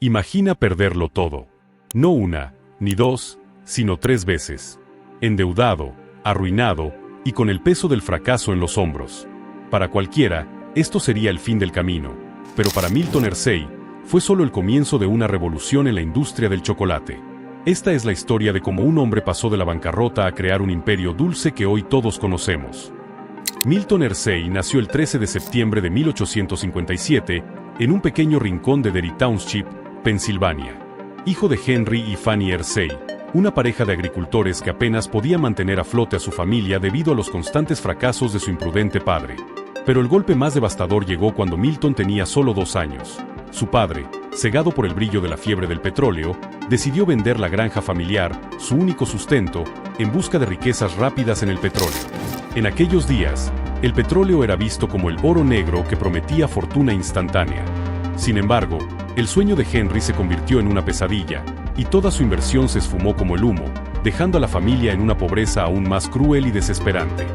Imagina perderlo todo. No una, ni dos, sino 3 veces. Endeudado, arruinado, y con el peso del fracaso en los hombros. Para cualquiera, esto sería el fin del camino, pero para Milton Hershey, fue solo el comienzo de una revolución en la industria del chocolate. Esta es la historia de cómo un hombre pasó de la bancarrota a crear un imperio dulce que hoy todos conocemos. Milton Hershey nació el 13 de septiembre de 1857 en un pequeño rincón de Derry Township, Pensilvania. Hijo de Henry y Fanny Hershey, una pareja de agricultores que apenas podía mantener a flote a su familia debido a los constantes fracasos de su imprudente padre. Pero el golpe más devastador llegó cuando Milton tenía solo 2 años. Su padre, cegado por el brillo de la fiebre del petróleo, decidió vender la granja familiar, su único sustento, en busca de riquezas rápidas en el petróleo. En aquellos días, el petróleo era visto como el oro negro que prometía fortuna instantánea. Sin embargo, el sueño de Henry se convirtió en una pesadilla, y toda su inversión se esfumó como el humo, dejando a la familia en una pobreza aún más cruel y desesperante.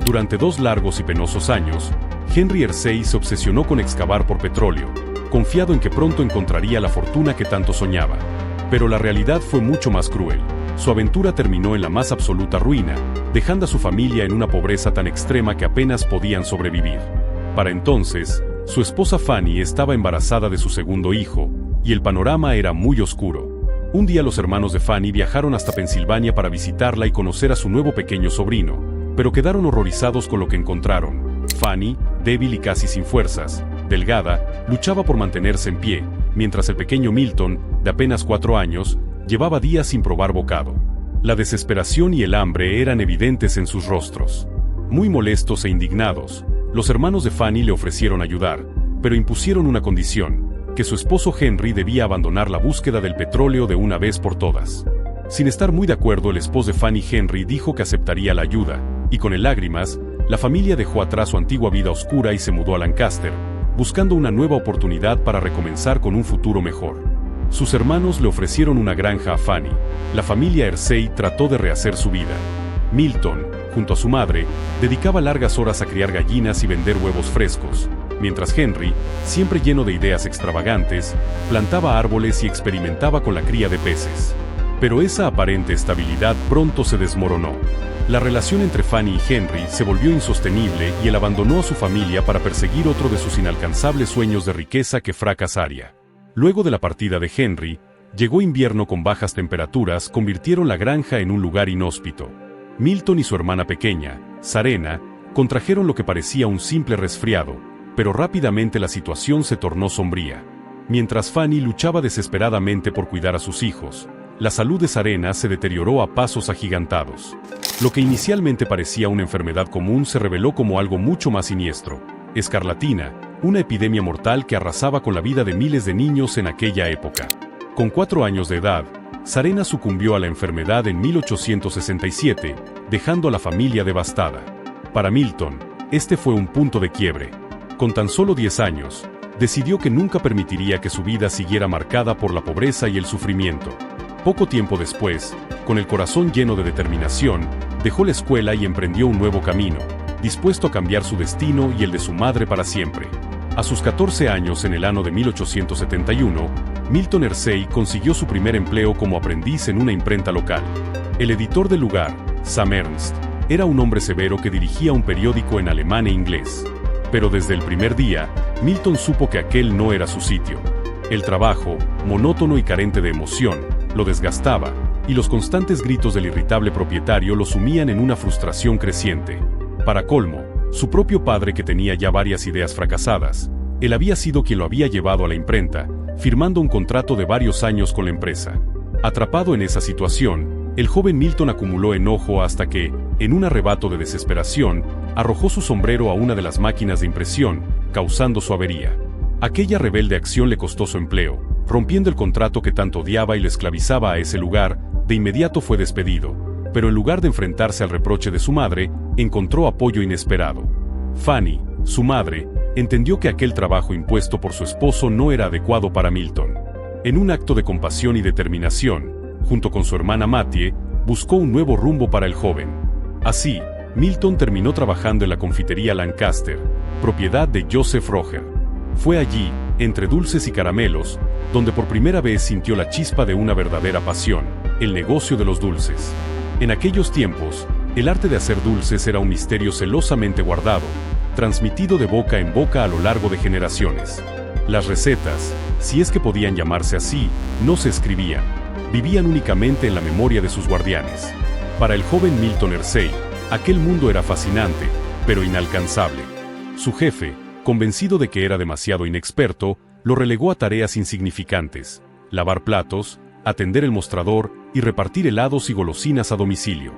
Durante 2 largos y penosos años, Henry Hershey se obsesionó con excavar por petróleo, confiado en que pronto encontraría la fortuna que tanto soñaba. Pero la realidad fue mucho más cruel. Su aventura terminó en la más absoluta ruina, dejando a su familia en una pobreza tan extrema que apenas podían sobrevivir. Para entonces, su esposa Fanny estaba embarazada de su segundo hijo, y el panorama era muy oscuro. Un día los hermanos de Fanny viajaron hasta Pensilvania para visitarla y conocer a su nuevo pequeño sobrino, pero quedaron horrorizados con lo que encontraron. Fanny, débil y casi sin fuerzas, delgada, luchaba por mantenerse en pie, mientras el pequeño Milton, de apenas 4 años, llevaba días sin probar bocado. La desesperación y el hambre eran evidentes en sus rostros. Muy molestos e indignados, los hermanos de Fanny le ofrecieron ayudar, pero impusieron una condición: que su esposo Henry debía abandonar la búsqueda del petróleo de una vez por todas. Sin estar muy de acuerdo, el esposo de Fanny, Henry, dijo que aceptaría la ayuda, y con lágrimas, la familia dejó atrás su antigua vida oscura y se mudó a Lancaster, buscando una nueva oportunidad para recomenzar con un futuro mejor. Sus hermanos le ofrecieron una granja a Fanny. La familia Hershey trató de rehacer su vida. Milton, junto a su madre, dedicaba largas horas a criar gallinas y vender huevos frescos, mientras Henry, siempre lleno de ideas extravagantes, plantaba árboles y experimentaba con la cría de peces. Pero esa aparente estabilidad pronto se desmoronó. La relación entre Fanny y Henry se volvió insostenible y él abandonó a su familia para perseguir otro de sus inalcanzables sueños de riqueza que fracasaría. Luego de la partida de Henry, llegó invierno con bajas temperaturas, convirtieron la granja en un lugar inhóspito. Milton y su hermana pequeña, Serena, contrajeron lo que parecía un simple resfriado, pero rápidamente la situación se tornó sombría. Mientras Fanny luchaba desesperadamente por cuidar a sus hijos, la salud de Serena se deterioró a pasos agigantados. Lo que inicialmente parecía una enfermedad común se reveló como algo mucho más siniestro: escarlatina, una epidemia mortal que arrasaba con la vida de miles de niños en aquella época. Con 4 años de edad, Serena sucumbió a la enfermedad en 1867, dejando a la familia devastada. Para Milton, este fue un punto de quiebre. Con tan solo 10 años, decidió que nunca permitiría que su vida siguiera marcada por la pobreza y el sufrimiento. Poco tiempo después, con el corazón lleno de determinación, dejó la escuela y emprendió un nuevo camino, dispuesto a cambiar su destino y el de su madre para siempre. A sus 14 años, en el año de 1871, Milton Hershey consiguió su primer empleo como aprendiz en una imprenta local. El editor del lugar, Sam Ernst, era un hombre severo que dirigía un periódico en alemán e inglés. Pero desde el primer día, Milton supo que aquel no era su sitio. El trabajo, monótono y carente de emoción, lo desgastaba, y los constantes gritos del irritable propietario lo sumían en una frustración creciente. Para colmo, su propio padre, que tenía ya varias ideas fracasadas, él había sido quien lo había llevado a la imprenta, firmando un contrato de varios años con la empresa. Atrapado en esa situación, el joven Milton acumuló enojo hasta que, en un arrebato de desesperación, arrojó su sombrero a una de las máquinas de impresión, causando su avería. Aquella rebelde acción le costó su empleo, rompiendo el contrato que tanto odiaba y le esclavizaba a ese lugar. De inmediato fue despedido, pero en lugar de enfrentarse al reproche de su madre, encontró apoyo inesperado. Fanny, su madre, entendió que aquel trabajo impuesto por su esposo no era adecuado para Milton. En un acto de compasión y determinación, junto con su hermana Mattie, buscó un nuevo rumbo para el joven. Así, Milton terminó trabajando en la confitería Lancaster, propiedad de Joseph Roger. Fue allí, entre dulces y caramelos, donde por primera vez sintió la chispa de una verdadera pasión, el negocio de los dulces. En aquellos tiempos, el arte de hacer dulces era un misterio celosamente guardado, transmitido de boca en boca a lo largo de generaciones. Las recetas, si es que podían llamarse así, no se escribían, vivían únicamente en la memoria de sus guardianes. Para el joven Milton Hersey, aquel mundo era fascinante, pero inalcanzable. Su jefe, convencido de que era demasiado inexperto, lo relegó a tareas insignificantes: lavar platos, atender el mostrador y repartir helados y golosinas a domicilio.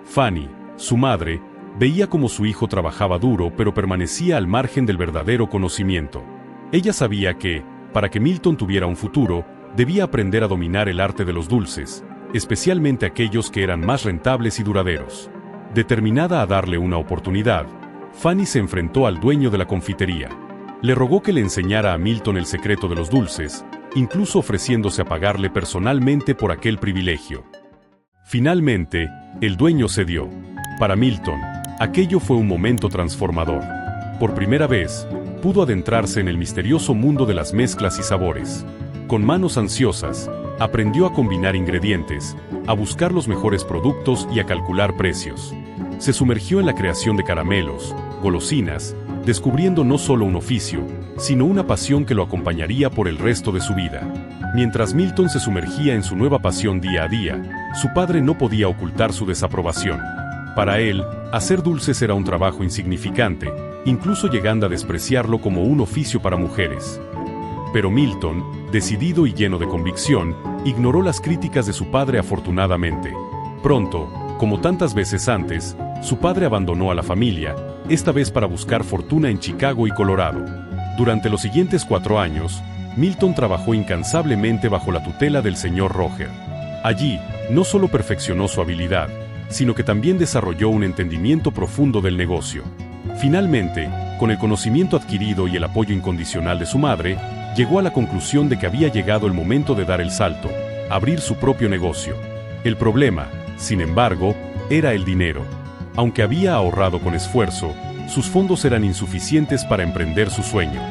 Fanny, su madre, veía cómo su hijo trabajaba duro pero permanecía al margen del verdadero conocimiento. Ella sabía que, para que Milton tuviera un futuro, debía aprender a dominar el arte de los dulces, especialmente aquellos que eran más rentables y duraderos. Determinada a darle una oportunidad, Fanny se enfrentó al dueño de la confitería. Le rogó que le enseñara a Milton el secreto de los dulces, incluso ofreciéndose a pagarle personalmente por aquel privilegio. Finalmente, el dueño cedió. Para Milton, aquello fue un momento transformador. Por primera vez, pudo adentrarse en el misterioso mundo de las mezclas y sabores. Con manos ansiosas, aprendió a combinar ingredientes, a buscar los mejores productos y a calcular precios. Se sumergió en la creación de caramelos, golosinas, descubriendo no solo un oficio, sino una pasión que lo acompañaría por el resto de su vida. Mientras Milton se sumergía en su nueva pasión día a día, su padre no podía ocultar su desaprobación. Para él, hacer dulces era un trabajo insignificante, incluso llegando a despreciarlo como un oficio para mujeres. Pero Milton, decidido y lleno de convicción, ignoró las críticas de su padre afortunadamente. Pronto, como tantas veces antes, su padre abandonó a la familia, esta vez para buscar fortuna en Chicago y Colorado. Durante los siguientes 4 años, Milton trabajó incansablemente bajo la tutela del señor Roger. Allí, no solo perfeccionó su habilidad, sino que también desarrolló un entendimiento profundo del negocio. Finalmente, con el conocimiento adquirido y el apoyo incondicional de su madre, llegó a la conclusión de que había llegado el momento de dar el salto, abrir su propio negocio. El problema, sin embargo, era el dinero. Aunque había ahorrado con esfuerzo, sus fondos eran insuficientes para emprender su sueño.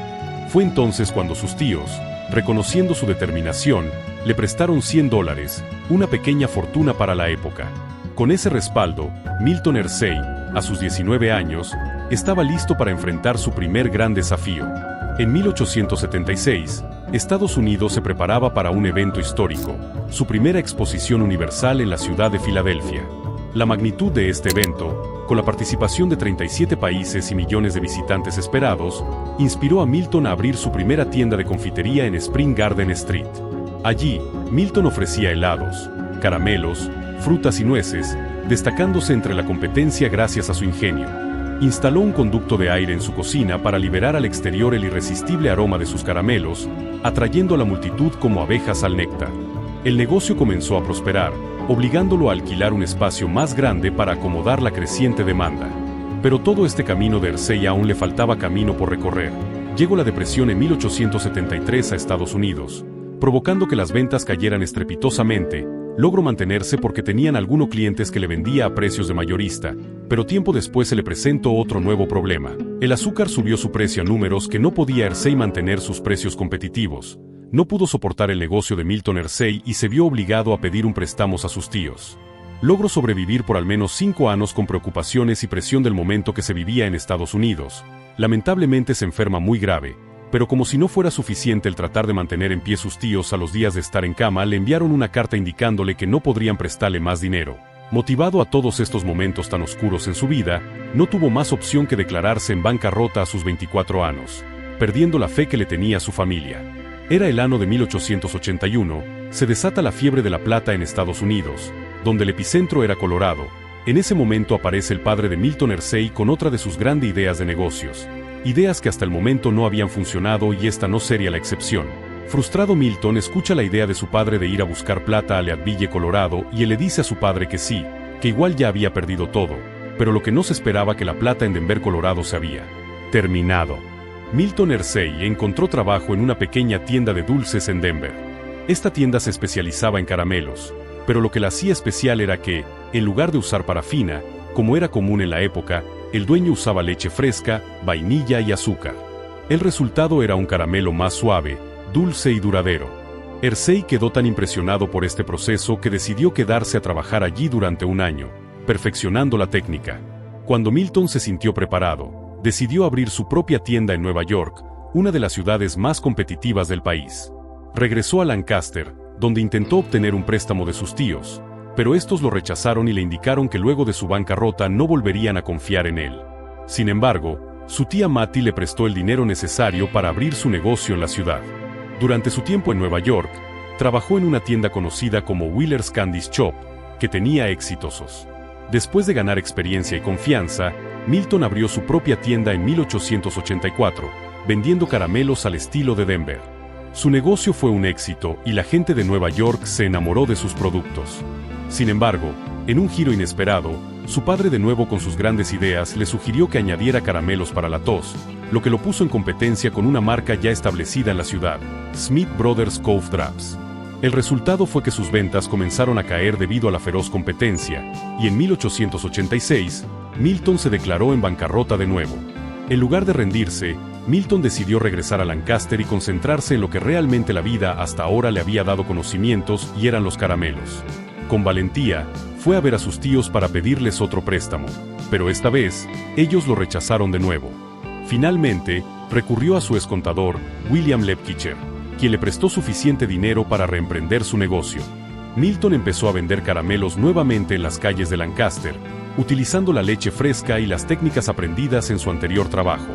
Fue entonces cuando sus tíos, reconociendo su determinación, le prestaron $100, una pequeña fortuna para la época. Con ese respaldo, Milton Hersey, a sus 19 años, estaba listo para enfrentar su primer gran desafío. En 1876, Estados Unidos se preparaba para un evento histórico, su primera exposición universal en la ciudad de Filadelfia. La magnitud de este evento, con la participación de 37 países y millones de visitantes esperados, inspiró a Milton a abrir su primera tienda de confitería en Spring Garden Street. Allí, Milton ofrecía helados, caramelos, frutas y nueces, destacándose entre la competencia gracias a su ingenio. Instaló un conducto de aire en su cocina para liberar al exterior el irresistible aroma de sus caramelos, atrayendo a la multitud como abejas al néctar. El negocio comenzó a prosperar, obligándolo a alquilar un espacio más grande para acomodar la creciente demanda. Pero todo este camino de Hersey aún le faltaba camino por recorrer. Llegó la depresión en 1873 a Estados Unidos, provocando que las ventas cayeran estrepitosamente. Logró mantenerse porque tenían algunos clientes que le vendía a precios de mayorista, pero tiempo después se le presentó otro nuevo problema. El azúcar subió su precio a números que no podía Hersey mantener sus precios competitivos. No pudo soportar el negocio de Milton Hersey y se vio obligado a pedir un préstamo a sus tíos. Logró sobrevivir por al menos 5 años con preocupaciones y presión del momento que se vivía en Estados Unidos. Lamentablemente se enferma muy grave, pero como si no fuera suficiente el tratar de mantener en pie sus tíos a los días de estar en cama, le enviaron una carta indicándole que no podrían prestarle más dinero. Motivado a todos estos momentos tan oscuros en su vida, no tuvo más opción que declararse en bancarrota a sus 24 años, perdiendo la fe que le tenía su familia. Era el año de 1881, se desata la fiebre de la plata en Estados Unidos, donde el epicentro era Colorado. En ese momento aparece el padre de Milton Hersey con otra de sus grandes ideas de negocios. Ideas que hasta el momento no habían funcionado y esta no sería la excepción. Frustrado, Milton escucha la idea de su padre de ir a buscar plata a Leadville, Colorado, y él le dice a su padre que sí, que igual ya había perdido todo, pero lo que no se esperaba que la plata en Denver, Colorado se había terminado. Milton Hersey encontró trabajo en una pequeña tienda de dulces en Denver. Esta tienda se especializaba en caramelos, pero lo que la hacía especial era que, en lugar de usar parafina, como era común en la época, el dueño usaba leche fresca, vainilla y azúcar. El resultado era un caramelo más suave, dulce y duradero. Hersey quedó tan impresionado por este proceso que decidió quedarse a trabajar allí durante un año, perfeccionando la técnica. Cuando Milton se sintió preparado, decidió abrir su propia tienda en Nueva York, una de las ciudades más competitivas del país. Regresó a Lancaster, donde intentó obtener un préstamo de sus tíos, pero estos lo rechazaron y le indicaron que luego de su bancarrota no volverían a confiar en él. Sin embargo, su tía Mattie le prestó el dinero necesario para abrir su negocio en la ciudad. Durante su tiempo en Nueva York, trabajó en una tienda conocida como Wheeler's Candy Shop, que tenía éxitos. Después de ganar experiencia y confianza, Milton abrió su propia tienda en 1884, vendiendo caramelos al estilo de Denver. Su negocio fue un éxito y la gente de Nueva York se enamoró de sus productos. Sin embargo, en un giro inesperado, su padre, de nuevo con sus grandes ideas, le sugirió que añadiera caramelos para la tos, lo que lo puso en competencia con una marca ya establecida en la ciudad, Smith Brothers Cough Drops. El resultado fue que sus ventas comenzaron a caer debido a la feroz competencia, y en 1886, Milton se declaró en bancarrota de nuevo. En lugar de rendirse, Milton decidió regresar a Lancaster y concentrarse en lo que realmente la vida hasta ahora le había dado conocimientos, y eran los caramelos. Con valentía, fue a ver a sus tíos para pedirles otro préstamo, pero esta vez, ellos lo rechazaron de nuevo. Finalmente, recurrió a su excontador, William Lepkicher, quien le prestó suficiente dinero para reemprender su negocio. Milton empezó a vender caramelos nuevamente en las calles de Lancaster, utilizando la leche fresca y las técnicas aprendidas en su anterior trabajo.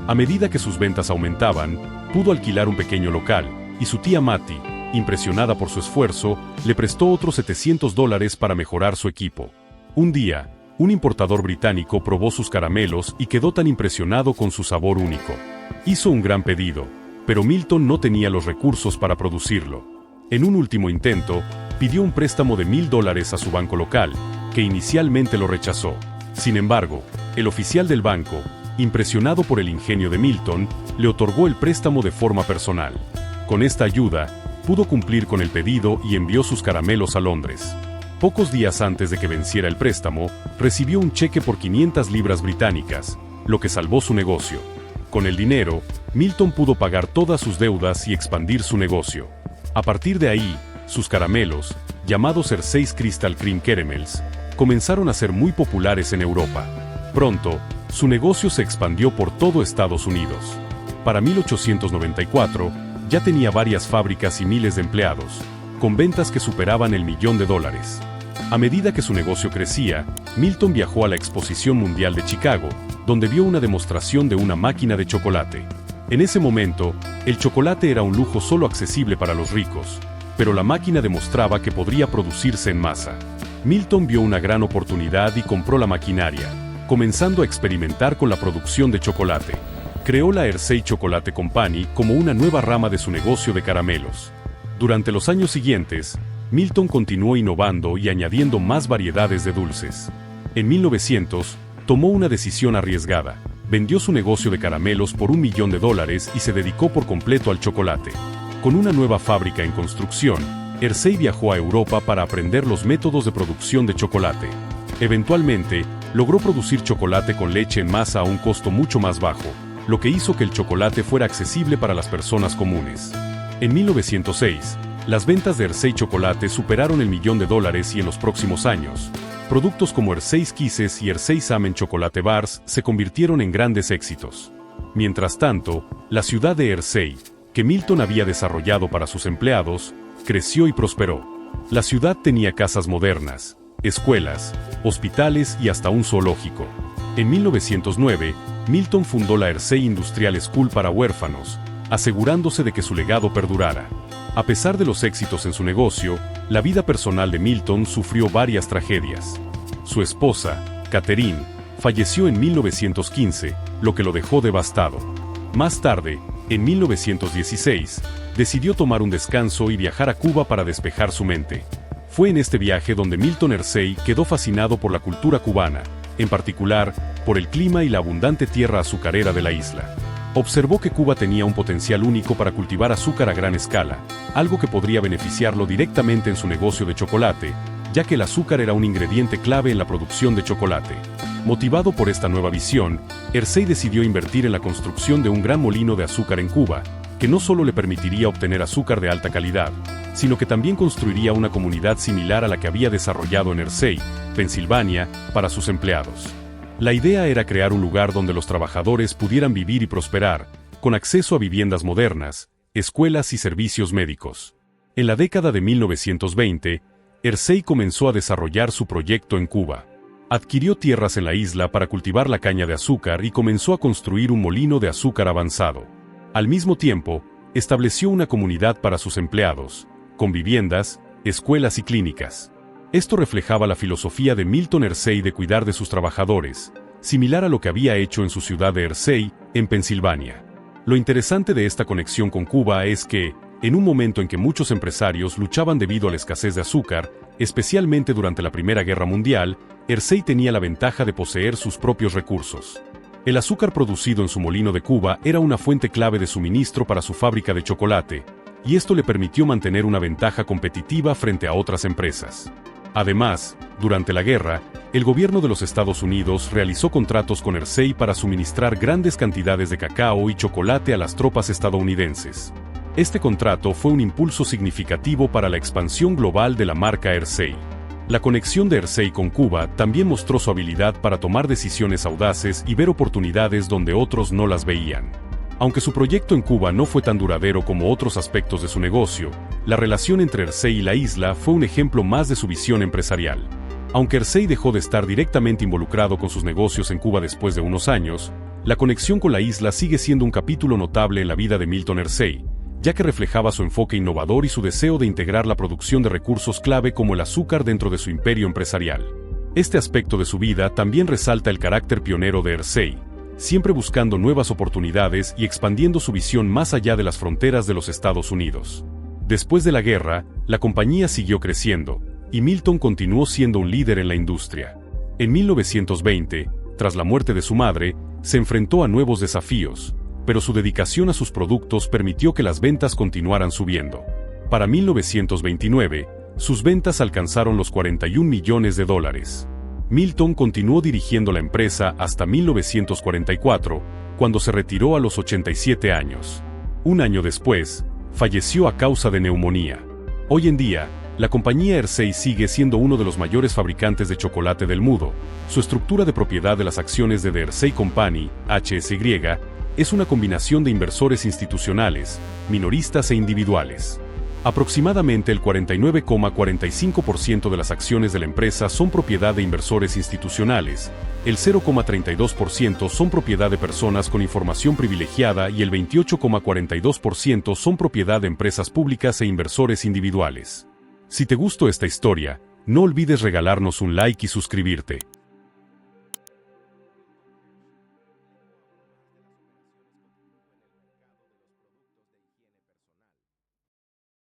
A medida que sus ventas aumentaban, pudo alquilar un pequeño local, y su tía Mattie, impresionada por su esfuerzo, le prestó otros $700 para mejorar su equipo. Un día, un importador británico probó sus caramelos y quedó tan impresionado con su sabor único. Hizo un gran pedido, pero Milton no tenía los recursos para producirlo. En un último intento, pidió un préstamo de $1000 a su banco local, que inicialmente lo rechazó. Sin embargo, el oficial del banco, impresionado por el ingenio de Milton, le otorgó el préstamo de forma personal. Con esta ayuda, pudo cumplir con el pedido y envió sus caramelos a Londres. Pocos días antes de que venciera el préstamo, recibió un cheque por 500 libras británicas, lo que salvó su negocio. Con el dinero, Milton pudo pagar todas sus deudas y expandir su negocio. A partir de ahí, sus caramelos, llamados Hersey's Crystal Cream Caramels, comenzaron a ser muy populares en Europa. Pronto, su negocio se expandió por todo Estados Unidos. Para 1894, ya tenía varias fábricas y miles de empleados, con ventas que superaban el $1.000.000. A medida que su negocio crecía, Milton viajó a la Exposición Mundial de Chicago, donde vio una demostración de una máquina de chocolate. En ese momento, el chocolate era un lujo solo accesible para los ricos, pero la máquina demostraba que podría producirse en masa. Milton vio una gran oportunidad y compró la maquinaria, comenzando a experimentar con la producción de chocolate. Creó la Hersey Chocolate Company como una nueva rama de su negocio de caramelos. Durante los años siguientes, Milton continuó innovando y añadiendo más variedades de dulces. En 1900, tomó una decisión arriesgada. Vendió su negocio de caramelos por $1.000.000 y se dedicó por completo al chocolate. Con una nueva fábrica en construcción, Hersey viajó a Europa para aprender los métodos de producción de chocolate. Eventualmente, logró producir chocolate con leche en masa a un costo mucho más bajo, lo que hizo que el chocolate fuera accesible para las personas comunes. En 1906, las ventas de Hersey Chocolate superaron el $1.000.000 y en los próximos años, productos como Hersey's Kisses y Hersey's Amen Chocolate Bars se convirtieron en grandes éxitos. Mientras tanto, la ciudad de Hersey, que Milton había desarrollado para sus empleados, creció y prosperó. La ciudad tenía casas modernas, escuelas, hospitales y hasta un zoológico. En 1909, Milton fundó la Hersey Industrial School para huérfanos, asegurándose de que su legado perdurara. A pesar de los éxitos en su negocio, la vida personal de Milton sufrió varias tragedias. Su esposa, Catherine, falleció en 1915, lo que lo dejó devastado. Más tarde, en 1916, decidió tomar un descanso y viajar a Cuba para despejar su mente. Fue en este viaje donde Milton Hersey quedó fascinado por la cultura cubana, en particular, por el clima y la abundante tierra azucarera de la isla. Observó que Cuba tenía un potencial único para cultivar azúcar a gran escala, algo que podría beneficiarlo directamente en su negocio de chocolate, ya que el azúcar era un ingrediente clave en la producción de chocolate. Motivado por esta nueva visión, Hersey decidió invertir en la construcción de un gran molino de azúcar en Cuba, que no solo le permitiría obtener azúcar de alta calidad, sino que también construiría una comunidad similar a la que había desarrollado en Hersey, Pensilvania, para sus empleados. La idea era crear un lugar donde los trabajadores pudieran vivir y prosperar, con acceso a viviendas modernas, escuelas y servicios médicos. En la década de 1920, Hersey comenzó a desarrollar su proyecto en Cuba. Adquirió tierras en la isla para cultivar la caña de azúcar y comenzó a construir un molino de azúcar avanzado. Al mismo tiempo, estableció una comunidad para sus empleados, con viviendas, escuelas y clínicas. Esto reflejaba la filosofía de Milton Hersey de cuidar de sus trabajadores, similar a lo que había hecho en su ciudad de Hersey, en Pensilvania. Lo interesante de esta conexión con Cuba es que, en un momento en que muchos empresarios luchaban debido a la escasez de azúcar, especialmente durante la Primera Guerra Mundial, Hersey tenía la ventaja de poseer sus propios recursos. El azúcar producido en su molino de Cuba era una fuente clave de suministro para su fábrica de chocolate, y esto le permitió mantener una ventaja competitiva frente a otras empresas. Además, durante la guerra, el gobierno de los Estados Unidos realizó contratos con Hersey para suministrar grandes cantidades de cacao y chocolate a las tropas estadounidenses. Este contrato fue un impulso significativo para la expansión global de la marca Hersey. La conexión de Hersey con Cuba también mostró su habilidad para tomar decisiones audaces y ver oportunidades donde otros no las veían. Aunque su proyecto en Cuba no fue tan duradero como otros aspectos de su negocio, la relación entre Hersey y la isla fue un ejemplo más de su visión empresarial. Aunque Hersey dejó de estar directamente involucrado con sus negocios en Cuba después de unos años, la conexión con la isla sigue siendo un capítulo notable en la vida de Milton Hersey, ya que reflejaba su enfoque innovador y su deseo de integrar la producción de recursos clave como el azúcar dentro de su imperio empresarial. Este aspecto de su vida también resalta el carácter pionero de Hersey, siempre buscando nuevas oportunidades y expandiendo su visión más allá de las fronteras de los Estados Unidos. Después de la guerra, la compañía siguió creciendo, y Milton continuó siendo un líder en la industria. En 1920, tras la muerte de su madre, se enfrentó a nuevos desafíos, pero su dedicación a sus productos permitió que las ventas continuaran subiendo. Para 1929, sus ventas alcanzaron los $41 millones. Milton continuó dirigiendo la empresa hasta 1944, cuando se retiró a los 87 años. Un año después, falleció a causa de neumonía. Hoy en día, la compañía Hersey sigue siendo uno de los mayores fabricantes de chocolate del mundo. Su estructura de propiedad de las acciones de The Hersey Company, HSY, es una combinación de inversores institucionales, minoristas e individuales. Aproximadamente el 49,45% de las acciones de la empresa son propiedad de inversores institucionales, el 0,32% son propiedad de personas con información privilegiada y el 28,42% son propiedad de empresas públicas e inversores individuales. Si te gustó esta historia, no olvides regalarnos un like y suscribirte.